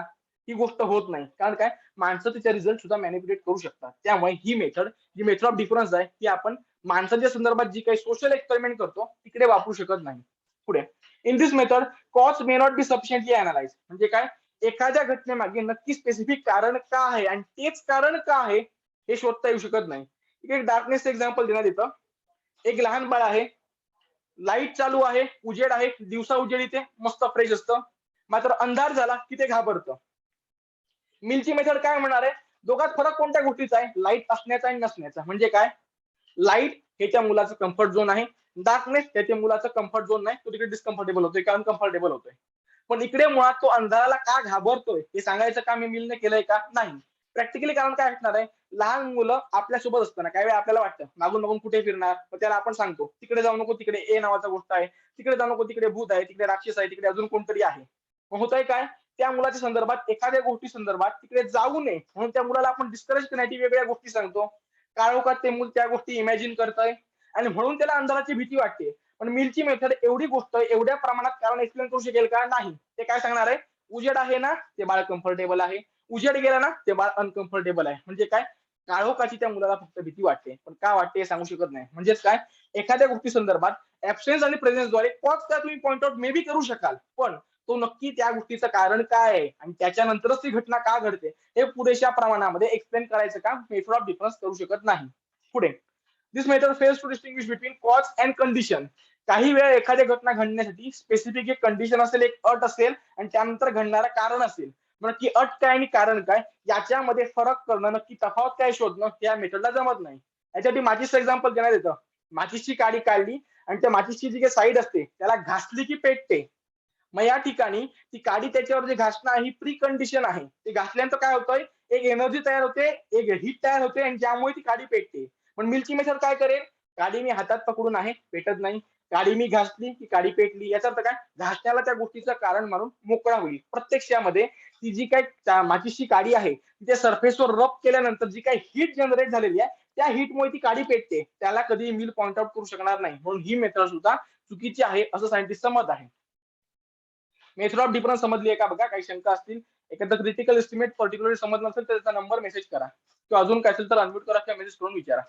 ही गोष्ट होत नाही. कारण काय, माणसं त्याचा रिझल्ट सुद्धा मॅनिप्युलेट करू शकतात. त्यामुळे ही मेथड, जी मेथड ऑफ डिफरन्स आहे, ती आपण माणसाच्या संदर्भात जी काही सोशल एक्सपेरिमेंट करतो तिकडे वापरू शकत नाही. पुढे, in this method cause may not be sufficiently analyse. म्हणजे काय, एखाद्या घटनेमागे नक्की स्पेसिफिक कारण का आहे आणि तेच कारण का आहे हे शोधता येऊ शकत नाही. एक डार्कनेस एक्झाम्पल देण्यात येतं. एक लहान बाळ आहे, लाईट चालू आहे, उजेड आहे, दिवसा उजेड इथे मस्त फ्रेश असतं, मात्र अंधार झाला की ते घाबरतं. मिलची मेथड काय म्हणणार आहे, दोघात फरक कोणत्या गोष्टीचा आहे, लाईट असण्याचा आणि नसण्याचा. म्हणजे काय, लाईट हे त्या मुलाचं कम्फर्ट झोन आहे, डार्कनेस हे त्या मुलाचं कम्फर्ट झोन नाही, तो तिकडे डिस्कम्फर्टेबल होतोय का अनकम्फर्टेबल होतोय. पण इकडे मुळात तो अंधाराला का घाबरतोय हे सांगायचं काम मिलने केलंय का, नाही. प्रॅक्टिकली कारण काय असणार आहे, लहान मुलं आपल्यासोबत असताना काही वेळा आपल्याला वाटतं मागून मागून कुठे फिरणार, मग त्याला आपण सांगतो तिकडे जाऊ नको, तिकडे ए नावाचा गोष्ट आहे, तिकडे जाऊ नको, तिकडे भूत आहे, तिकडे राक्षस आहे, तिकडे अजून कोणतरी आहे. मग होतंय काय, त्या मुलाच्या संदर्भात एखाद्या गोष्टी संदर्भात तिकडे जाऊ नये म्हणून त्या मुलाला आपण डिस्करेज करण्याची वेगळ्या गोष्टी सांगतो. काळोखात ते मूल त्या गोष्टी इमॅजिन करतंय आणि म्हणून त्याला अंधाराची भीती वाटते. पण मिलची मेथड एवढी गोष्ट एवढ्या प्रमाणात कारण एक्सप्लेन करू शकेल का, नाही. ते काय सांगणार आहे, उजेड आहे ना ते बाळ कम्फर्टेबल आहे, उजेड गेला ना ते बाळ अनकम्फर्टेबल आहे. म्हणजे काय, काळोखाची त्या मुलाला फक्त भीती वाटते, पण का वाटते हे सांगू शकत नाही. म्हणजेच काय, एखाद्या गोष्टी संदर्भात ऍब्सेन्स आणि प्रेझेन्सद्वारे कॉज काय तुम्ही पॉइंट आउट मे बी करू शकाल, पण तो नक्की त्या गोष्टीचं कारण काय आहे आणि त्याच्यानंतरच ती घटना का घडते हे पुरेशा प्रमाणामध्ये एक्सप्लेन करायचं काम मेथड ऑफ डिफरन्स करू शकत नाही. पुढे, this method fails to distinguish between cause and condition. काही वेळा एखाद्या घटना घडण्यासाठी स्पेसिफिक एक कंडिशन असेल, एक अट असेल आणि त्यानंतर घडणारं कारण असेल. नक्की अट काय आणि कारण काय याच्यामध्ये फरक करणं, नक्की तफावत काय शोधणं या मेथडला जमत नाही. याच्यासाठी माचीसचं एक्झाम्पल देण्यात येतं. माचीसची काडी काढली आणि त्या माचीसची जी काही साईड असते त्याला घासली की पेटते. मग या ठिकाणी ती काडी त्याच्यावर जे घासणं आहे ही प्री कंडिशन आहे. ते घासल्यानंतर काय होतंय, एक एनर्जी तयार होते, एक हीट तयार होते आणि ज्यामुळे ती काडी पेटते. पण मिलची मेथड काय करेल, काडी मी हातात पकडून आहे पेटत नाही, काडी मी घासली की काडी पेटली. याचा अर्थ काय, घासण्याला त्या गोष्टीचं कारण म्हणून मोकळा होईल. प्रत्यक्षामध्ये ती जी काही माचीसची काडी आहे त्या सरफेसवर रब केल्यानंतर जी काही हीट जनरेट झालेली आहे त्या हीटमुळे ती काडी पेटते. त्याला कधी मिल पॉइंट आउट करू शकणार नाही. म्हणून ही मेथड सुद्धा चुकीची आहे असं सायंटिस्टचं मत आहे. मेथड ऑफ डिफरन्स समजली आहे का बघा, काही शंका असतील, एखादा क्रिटिकल एस्टिमेट पर्टिक्युलर समजलं नसेल तर त्याचा नंबर मेसेज करा किंवा अजून काय असेल तर अनम्यूट करा किंवा मेसेज करून विचारा.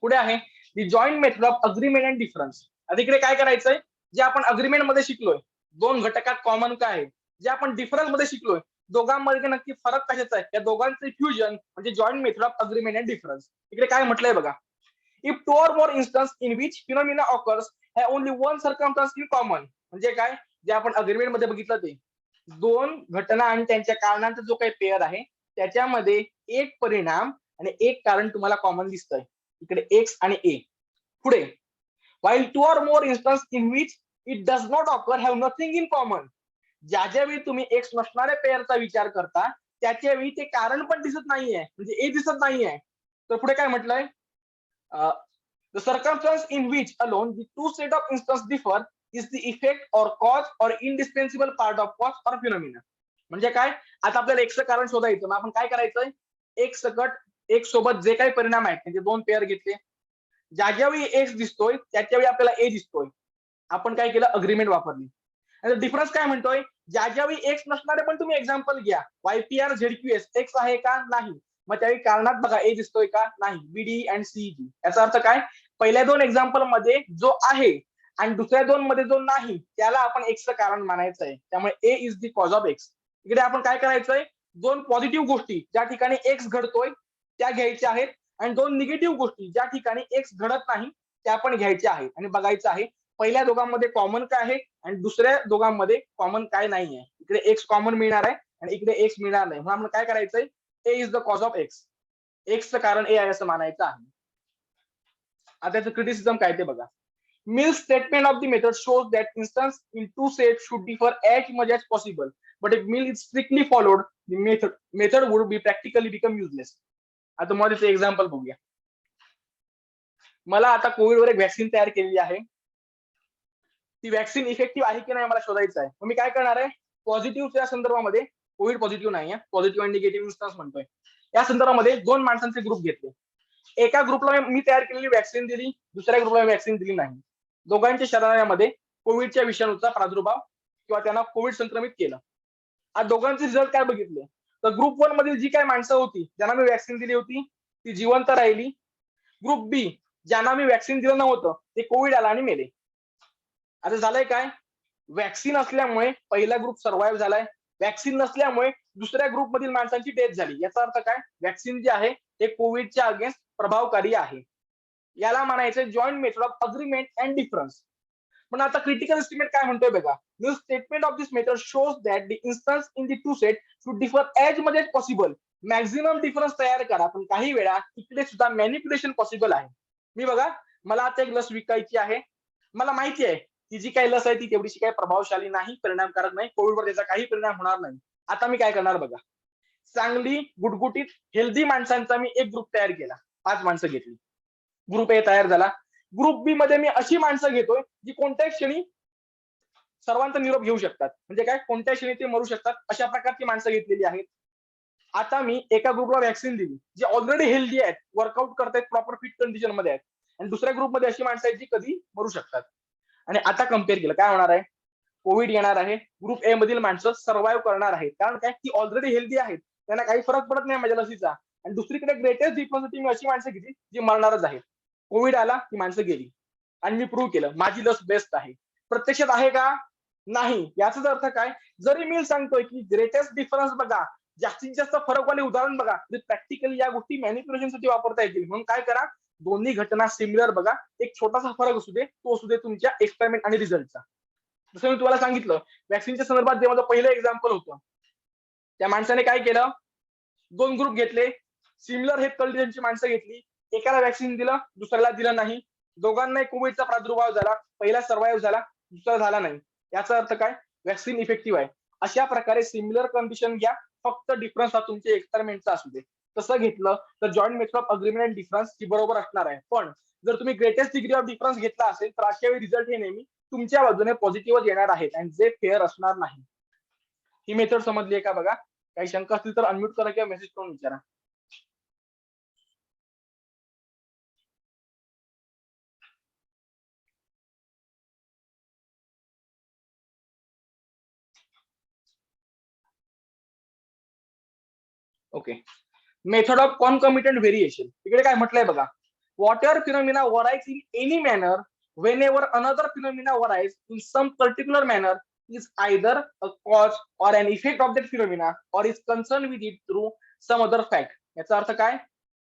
पुढे आहे the joint method of agreement and difference. आता इकडे काय करायचंय, जे आपण अग्रीमेंट मध्ये शिकलोय दोन घटकात कॉमन काय आहे, जे आपण डिफरन्स मध्ये शिकलोय दोघांमध्ये नक्की फरक कशाचा आहे, या दोघांचे फ्युजन म्हणजे joint method of agreement and difference. इकडे काय म्हटलंय बघा, if two or more instance in which phenomena occurs have only one circumstance in common. म्हणजे काय, जे आपण अग्रीमेंट मध्ये बघितलं ते दोन घटना आणि त्यांच्या कारणांचा जो काही पेअर आहे त्याच्यामध्ये एक परिणाम आणि एक कारण तुम्हाला कॉमन दिसतंय. इकडे एक्स आणि ए. पुढे, while two or more instances in which it does not occur have nothing in common. ज्या ज्यावेळी तुम्ही एक्स नसणाऱ्या पेअरचा विचार करता त्याच्या वेळी ते कारण पण दिसत नाहीये, म्हणजे ए दिसत नाहीये. तर पुढे काय म्हटलंय, the circumstance in which alone the two set of instances differ is the effect or cause or indispensable part of cause or phenomena. म्हणजे काय, आता आपल्याला एक्सचं कारण शोधायचं, मग आपण काय करायचंय, एक सकट एक सोबत जे काही परिणाम आहेत म्हणजे दोन पेअर घेतले, ज्यावेळी एक्स दिसतोय त्याच्यावेळी आपल्याला ए दिसतोय, आपण काय केलं अग्रीमेंट वापरली. आणि डिफरन्स काय म्हणतोय, ज्यावेळी एक्स नसणारे पण तुम्ही एक्झाम्पल घ्या, YPR ZQS एक्स आहे का नाही, मग त्यावेळी कारणात बघा ए दिसतोय का नाही, BD अँड CG. याचा अर्थ काय, पहिल्या दोन एक्झाम्पल मध्ये जो आहे आणि दुसऱ्या दोन मध्ये जो नाही त्याला आपण एक्सचं कारण मानायचं आहे. त्यामुळे A is the cause of X. इकडे आपण काय करायचंय, दोन पॉझिटिव्ह गोष्टी ज्या ठिकाणी एक्स घडतोय त्या घ्यायच्या आहेत आणि दोन निगेटिव्ह गोष्टी ज्या ठिकाणी एक्स घडत नाही त्या पण घ्यायच्या आहेत आणि बघायचं आहे पहिल्या दोघांमध्ये कॉमन काय आहे आणि दुसऱ्या दोघांमध्ये कॉमन काय नाहीये. इकडे एक्स कॉमन मिळणार आहे आणि इकडे एक्स मिळणार नाही, म्हणून आपण काय करायचंय, A is the cause of X, एक्सचं कारण ए आहे असं मानायचं आहे. आता त्याचं क्रिटिसिझम काय ते बघा. Mill's statement of the method shows that instance in two sets should differ as much as possible, but if Mill is strictly followed, the method would be practically become useless. आता मला त्याचं example बघूया. मला आता कोविडवर एक vaccine तयार केलेली आहे, ती व्हॅक्सिन इफेक्टिव्ह आहे की नाही मला शोधायचं आहे. मग मी काय करणार आहे, पॉझिटिव्हच्या संदर्भामध्ये, कोविड पॉझिटिव्ह नाही आहे, पॉझिटिव्ह आणि निगेटिव्ह इन्स्टन्स म्हणतोय, या संदर्भामध्ये दोन माणसांचे ग्रुप घेतले. एका ग्रुपला मी तयार केलेली व्हॅक्सिन दिली, दुसऱ्या ग्रुपला व्हॅक्सिन दिली नाही. दोघांच्या शरीरामध्ये कोविडच्या विषाणूचा प्रादुर्भाव किंवा त्यांना कोविड संक्रमित केलं. आज दोघांचे रिझल्ट काय बघितले, तर ग्रुप 1 मधील जी काय माणसं होती ज्यांना मी व्हॅक्सिन दिली होती ती जिवंत राहिली. ग्रुप बी ज्यांना मी व्हॅक्सिन दिलं नव्हतं ते कोविड आला आणि मेले. आता झालंय काय, व्हॅक्सिन असल्यामुळे पहिला ग्रुप सर्व्हाइव्ह झालाय, व्हॅक्सिन नसल्यामुळे दुसऱ्या ग्रुप मधील माणसांची डेथ झाली. याचा अर्थ काय, व्हॅक्सिन जे आहे ते कोविडच्या अगेन्स्ट प्रभावकारी आहे. याला म्हणायचं joint method of agreement and difference. पण आता क्रिटिकल एस्टिमेट काय म्हणतोय बघा, new statement of this method shows that the instance in the two set should differ as much as possible. Maximum difference तयार करा, पण काही वेळा इकडे सुद्धा मॅनिप्युलेशन पॉसिबल आहे. मी बघा, मला आता एक लस विकायची आहे, मला माहिती आहे ती जी काही लस आहे ती तेवढीशी काही प्रभावशाली नाही, परिणामकारक नाही, कोविडवर त्याचा काही परिणाम होणार नाही. आता मी काय करणार बघा, चांगली गुटगुटीत हेल्दी माणसांचा मी एक ग्रुप तयार केला, 5 माणसं घेतली, ग्रुप ए तयार झाला. ग्रुप बी मध्ये मी अशी माणसं घेतोय जी कोणत्याही क्षणी सर्वांचा निरोप घेऊ शकतात, म्हणजे काय कोणत्या क्षणी ते मरू शकतात, अशा प्रकारची माणसं घेतलेली आहेत. आता मी एका ग्रुपला व्हॅक्सिन दिली जी ऑलरेडी हेल्दी आहेत, वर्कआउट करतायत, प्रॉपर फिट कंडिशन मध्ये आहेत, आणि दुसऱ्या ग्रुपमध्ये अशी माणसं आहेत जी कधी मरू शकतात. आणि आता कम्पेअर केलं काय होणार आहे, कोविड येणार आहे, ग्रुप ए मधील माणसं सर्व्हाइव्ह करणार आहेत, कारण काय ती ऑलरेडी हेल्दी आहेत, त्यांना काही फरक पडत नाही माझ्या लसीचा. आणि दुसरीकडे ग्रेटेस्ट डिफरन्स मी अशी माणसं घेतली जी मरणारच आहेत, कोविड आला ती माणसं गेली आणि मी प्रूव्ह केलं माझी लस बेस्ट आहे. प्रत्यक्षात आहे का, नाही. याचाच अर्थ काय, जरी मी सांगतोय की ग्रेटेस्ट डिफरन्स बघा, जास्तीत जास्त फरक वाले उदाहरण बघा, प्रॅक्टिकली या गोष्टी मॅनिप्युलेशन साठी वापरता येतील. म्हणून काय करा, दोन्ही घटना सिमिलर बघा, एक छोटासा फरक असू दे, तो असू दे तुमच्या एक्सपेरिमेंट आणि रिझल्टचा. जसं मी तुम्हाला सांगितलं व्हॅक्सिनच्या संदर्भात जे माझं पहिलं एक्झाम्पल होतं, त्या माणसाने काय केलं, 2 ग्रुप घेतले, सिमिलर हेल्थ कंडिशनची माणसं घेतली, एकाला व्हॅक्सिन दिलं दुसऱ्याला दिलं नाही, दोघांनाही कोविडचा प्रादुर्भाव झाला, पहिला सर्व्हाइव्ह झाला दुसरा झाला नाही. याचा अर्थ काय, व्हॅक्सिन इफेक्टिव्ह आहे. अशा प्रकारे सिमिलर कंडिशन घ्या, फक्त डिफरन्स हा तुमच्या एक्सपेरिमेंटचा असू दे. तसं घेतलं तर joint method of agreement and difference ही बरोबर असणार आहे. पण जर तुम्ही ग्रेटेस्ट डिग्री ऑफ डिफरन्स घेतला असेल तर अशा वेळी रिझल्ट हे नेहमी तुमच्या बाजूने पॉझिटिव्ह येणार आहेत आणि जे फेअर असणार नाही. ही मेथड समजली आहे का बघा, काही शंका असतील तर अनम्यूट करा किंवा मेसेज करून विचारा. Okay, method of concomitant variation. इकडे काय म्हटलंय बघा, whatever phenomena arise in any manner whenever another phenomena arise in some particular manner is either a cause or an effect of that phenomena or is concerned with it through some other fact. याचा अर्थ काय,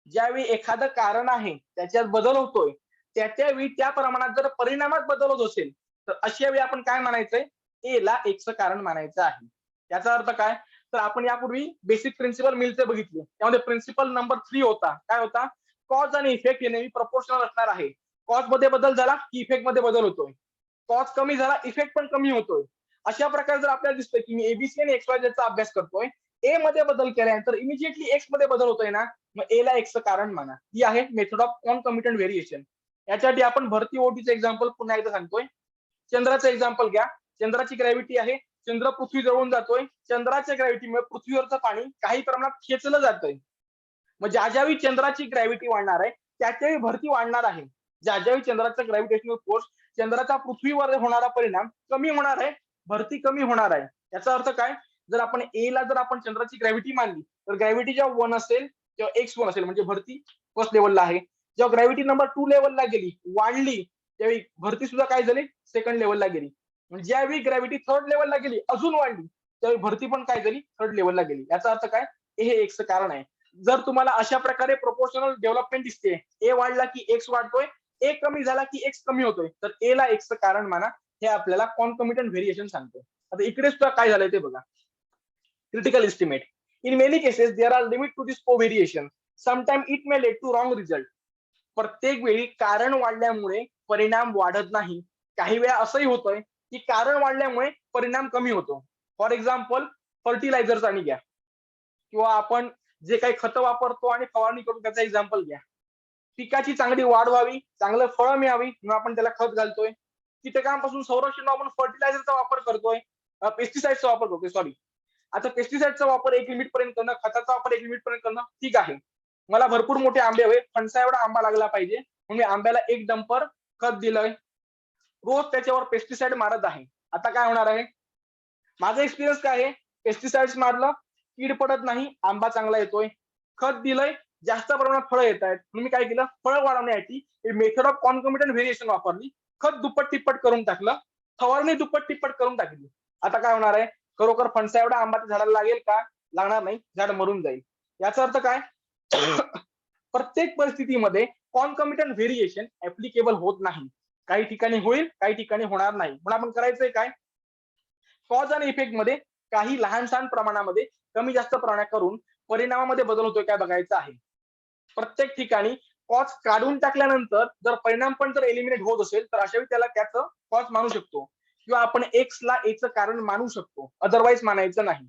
ज्यावेळी एखादं कारण आहे त्याच्यात बदल होतोय त्यावेळी त्या प्रमाणात जर परिणामात बदल होत असेल तर अशा वेळी आपण काय म्हणायचंय, ए ला एक्सचं कारण मानायचं आहे. याचा अर्थ काय, तर आपण यापूर्वी बेसिक प्रिन्सिपल मिलचे बघितले, त्यामध्ये प्रिन्सिपल नंबर 3 होता, काय होता, कॉज आणि इफेक्ट हे नेहमी प्रपोर्शनल असणार आहे. कॉज मध्ये बदल झाला की इफेक्ट मध्ये बदल होतोय, कॉज कमी झाला इफेक्ट पण कमी होतोय. अशा प्रकारे जर आपल्याला दिसतोय की मी एबीसी आणि XYZ चा अभ्यास करतोय, ए मध्ये बदल केल्यानंतर इमिजिएटली एक्स मध्ये बदल होतोय ना, मग ए ला एक्सचं कारण माना. ही आहे मेथड ऑफ कॉन्कॉमिटंट व्हेरिएशन. याच्यासाठी आपण भरती ओटीचं एक्झाम्पल पुन्हा एकदा सांगतोय. चंद्राचं एक्झाम्पल घ्या, चंद्राची ग्रॅव्हिटी आहे, चंद्र पृथ्वी जवळून जातोय, चंद्राच्या ग्रॅव्हिटीमुळे पृथ्वीवरचं पाणी काही प्रमाणात खेचलं जातंय. मग ज्या ज्यावेळी चंद्राची ग्रॅव्हिटी वाढणार आहे त्याच्याही भरती वाढणार आहे. ज्या ज्यावेळी चंद्राचा ग्रॅव्हिटेशनल फोर्स, चंद्राचा पृथ्वीवर होणारा परिणाम कमी होणार आहे, भरती कमी होणार आहे. याचा अर्थ काय, जर आपण ए ला जर आपण चंद्राची ग्रॅव्हिटी मानली तर ग्रॅव्हिटी जेव्हा 1 असेल तेव्हा x1 असेल, म्हणजे भरती फर्स्ट लेवलला आहे. जेव्हा ग्रॅव्हिटी नंबर 2 लेवलला गेली, वाढली, त्यावेळी भरती सुद्धा काय झाली, सेकंड लेवलला गेली. म्हणजे ज्यावेळी ग्रॅव्हिटी थर्ड लेवलला गेली, अजून वाढली, त्यावेळी भरती पण काय झाली, थर्ड लेवलला गेली. याचा अर्थ काय, हे एक्सचं कारण आहे. जर तुम्हाला अशा प्रकारे प्रोपोर्शनल डेव्हलपमेंट दिसते, ए वाढला की एक्स वाढतोय, ए कमी झाला की एक्स कमी होतोय, तर ए ला एक्सचं कारण माना. हे आपल्याला कॉन्कॉमिटंट व्हेरिएशन सांगतो. आता इकडे सुद्धा काय झालंय ते बघा. Critical estimate. In many cases there are limit to this covariation. Sometime it may lead to wrong result. प्रत्येक वेळी कारण वाढल्यामुळे परिणाम वाढत नाही. काही वेळा असंही होतंय की कारण वाढल्यामुळे परिणाम कमी होतो. फॉर एक्झाम्पल फर्टिलायझर्स आणि घ्या, किंवा आपण जे काही खतं वापरतो आणि फवारणी करून त्याचा एक्झाम्पल घ्या. पिकाची चांगली वाढ व्हावी, चांगलं फळं मिळावी म्हणून आपण त्याला खत घालतोय. कीटकांपासून संरक्षण आपण फर्टिलायझरचा वापर करतोय, पेस्टिसाइडचा वापर करतोय, सॉरी. आता पेस्टिसाइडचा वापर एक लिमिट पर्यंत करणं, खताचा वापर एक लिमिट पर्यंत करणं ठीक आहे. मला भरपूर मोठे आंबे हवे, फणसा एवढा आंबा लागला पाहिजे म्हणून मी आंब्याला एक डंपर खत दिलंय, रोज त्याच्यावर पेस्टिसाइड मारत आहे. आता काय होणार आहे, माझा एक्सपिरियन्स काय आहे, पेस्टिसाइड्स मारलं, कीड पडत नाही, आंबा चांगला येतोय. खत दिलंय, जास्त प्रमाणात फळं येत आहेत, म्हणून मी काय केलं, फळं वाढवण्यासाठी मेथड ऑफ कॉन्कॉमिटंट व्हेरिएशन वापरली. खत दुप्पट तिप्पट करून टाकलं, फवारणी दुप्पट तिप्पट करून टाकली. आता काय होणार आहे, खरोखर फणसा एवढा आंबा त्या झाडाला लागेल का, लागणार नाही, झाड मरून जाईल. याचा अर्थ काय, प्रत्येक परिस्थितीमध्ये कॉन्कॉमिटंट व्हेरिएशन ऍप्लिकेबल होत नाही. काही ठिकाणी होईल, काही ठिकाणी होणार नाही. म्हणून आपण करायचंय काय, कॉज आणि इफेक्ट मध्ये काही लहान सहान प्रमाणामध्ये कमी जास्त प्रमाणात करून परिणामामध्ये बदल होतोय काय बघायचं आहे. प्रत्येक ठिकाणी कॉज काढून टाकल्यानंतर जर परिणाम पण जर एलिमिनेट होत असेल तर अशा वेळी त्याला त्याचं कॉज मानू शकतो, किंवा आपण एक्स ला एचं कारण मानू शकतो, अदरवाईज मानायचं नाही.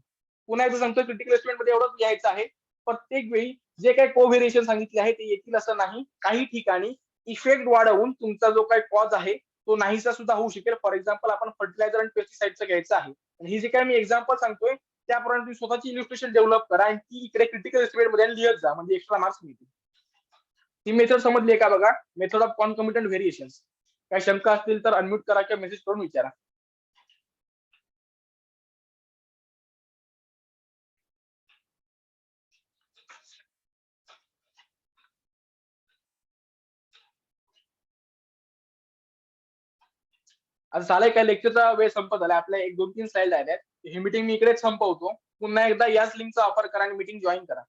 पुन्हा एकदा सांगतो, क्रिटिकल एस्टिमेट मध्ये एवढंच घ्यायचं आहे, प्रत्येक वेळी जे काही कोव्हेरिएशन सांगितले आहे ते येतील असं नाही. काही ठिकाणी इफेक्ट वाढवून तुमचा जो काही कॉज आहे तो नाहीसा सुद्धा होऊ शकेल. फॉर एक्झाम्पल आपण फर्टिलायझर आणि पेस्टिसाइडचं घ्यायचं आहे, ही जे काही मी एक्झाम्पल सांगतोय त्याप्रमाणे तुम्ही स्वतःची इलिस्ट्रेशन डेव्हलप करा आणि ती इकडे क्रिटिकल एस्टिमेट मध्ये लिहत जा, म्हणजे एक्स्ट्रा मार्क्स मिळतील. ही मेथड समजली का बघा, मेथड ऑफ कॉन्कॉमिटंट व्हेरिएशन. काही शंका असतील तर अनम्यूट करा किंवा मेसेज करून विचारा. आता झालंय काय, लेक्चरचा वेळ संपत आलाय, आपल्या एक 2-3 स्लाइड आहेत. ही मीटिंग मी इकडेच संपवतो. पुन्हा एकदा याच लिंकचा वापर करा आणि मीटिंग जॉईन करा.